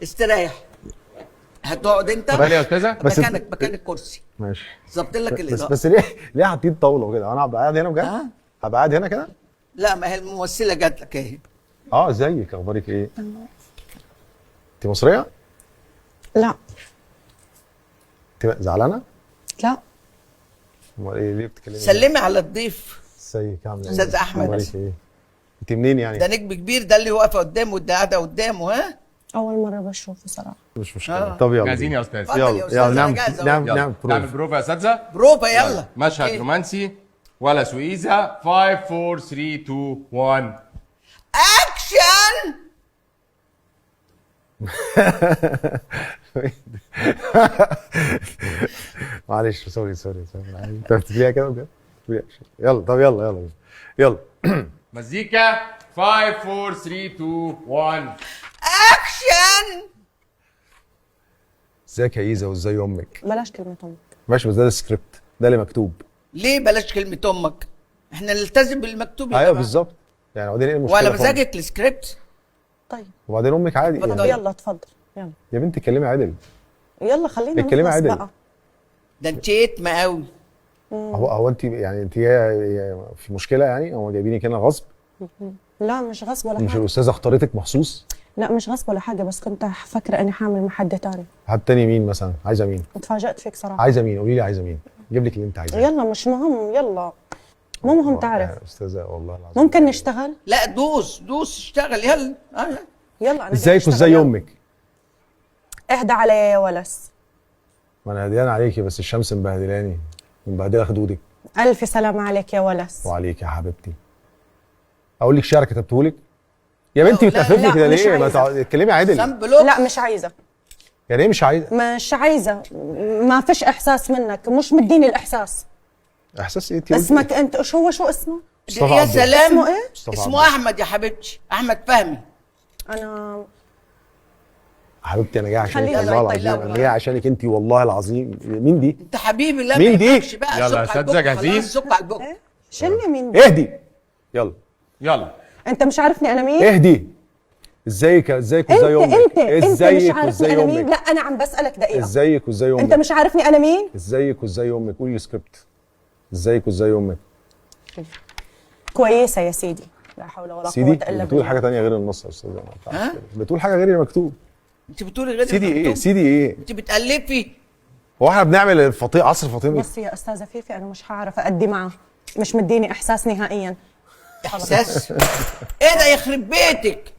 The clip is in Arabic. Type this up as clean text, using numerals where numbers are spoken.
استريح. هتقعد انت اتفضلي يا استاذه. مكان الكرسي. ماشي. ظبط لك بس الاضاءه. بس ليه حاطين طاوله كده؟ انا هبقى قاعد هنا بجد؟ هبقى قاعد هنا كده؟ لا، ما هي الممثله جات لك اهي. ازيك، اخبارك ايه؟ انت مصريه؟ لا. انت زعلانه؟ لا. امال ايه ليه بتتكلمي؟ سلمي على الضيف. ازيك عامله ايه؟ استاذ احمد. اخبارك ايه؟ انت منين يعني؟ ده نجم كبير، ده اللي واقفه قدامه واللي قاعده قدامه. ها، اول مره بشوفه صراحه. مش مشكله. طب يلا جاهزين يا استاذ؟ اتفضل يا يلا أستاذ، يلا أنا نعمل جاهز أهو. نعمل يلا. نعمل نعمل بروف. بروفا يا اساتذه. بروفا يلا. مشهد أوكي. رومانسي ولا سويزة. 5 4 3 2 1. اكشن. معلش سوري انت بتقوليها كده بجد؟ يلا طب يلا مزيكا. 5 4 3 2 1. اكشن. ازيك يا ايزا وازاي امك؟ بلاش كلمه امك. ماشي، بس ده السكريبت، ده اللي مكتوب. ليه بلاش كلمه امك؟ احنا نلتزم بالمكتوب يا ايوه جماعة. بالظبط. يعني وبعدين ايه المشكله؟ ولا خالص؟ مزاجك السكريبت؟ طيب وبعدين امك عادي اتفضل. يعني. يلا اتفضل يلا. يا بنتي اتكلمي عادل. يلا خلينا اتكلمي نخلص عادل. بقى. ده انت يتم قوي. هو انت يعني انت جايه في مشكله يعني؟ هم جايبينك هنا غصب؟ لا مش غصب ولا مش حاجه. الاستاذه اختارتك مخصوص؟ لا مش غصب ولا حاجه، بس كنت فاكره اني حامل مع حد تاني. حد تاني مين مثلا؟ عايزه مين؟ اتفاجأت فيك صراحه. عايزه مين؟ قولي لي عايزه مين؟ جيب لك اللي انت عايزاه. يلا مش مهم، يلا مو مهم تعرف. يا استاذه والله العظيم ممكن نشتغل. لا، دوس اشتغل يلا. يلا انا ازيك جاي أشتغل، وازاي يلا. امك؟ اهدى عليا يا ولس. ما انا هديان عليكي، بس الشمس مبهدلاني، مبهدله خدودك. الف سلام عليك يا ولس. وعليك يا حبيبتي. اقول لك شعر كتبته لك؟ يا بنتي لا، بتقفلي لا، كده مش ليه؟ ما عايزة. تتكلمي عادل. سام بلوك. لا مش عايزه. يعني ايه مش عايزه؟ مش عايزه. ما فيش احساس منك، مش مديني الاحساس. احساس ايه؟ انت قلتي اسمك انت شو اسمه؟ مصطفى يا عبده. سلام. اسمه ايه؟ مصطفى اسمه عبده. احمد يا حبيبتي، احمد فهمي. انا حبيبتي انا جاي عشانك خلينا والله نطلع العظيم، الأول. انا جاي عشانك انت والله العظيم. مين دي؟ انت حبيبي. لا مين ما دي؟ ينفعش بقى. يلا سك يا على أساتذة، البوك، جاهزين؟ خلاص، سك على البوك. شلني مين دي؟ اهدي. يلا يلا. انت مش عارفني انا مين؟ اهدي. ازيك وازاي امك؟ انت مش ازيك عارفني وازاي انا مين؟ لا امك؟ انا عم بسالك دقيقه. ازيك وازاي امك؟ انت مش عارفني انا مين؟ ازيك وازاي امك؟ قولي السكريبت. ازيك وازاي امك؟ كويسه يا سيدي، لا حول ولا سيدي قوه الا بتقول بالله. حاجه تانية غير النص يا استاذ. ها؟ بتقول حاجه غير المكتوب. انت بتقولي غير سيدي ايه؟ المكتوب. سيدي ايه؟ انت بتألفي. هو احنا بنعمل عصر فاطمي؟ بصي يا استاذه فيفي، انا مش هعرف ادي معه، مش مديني احساس نهائيا. احساس. ايه ده يخرب بيتك؟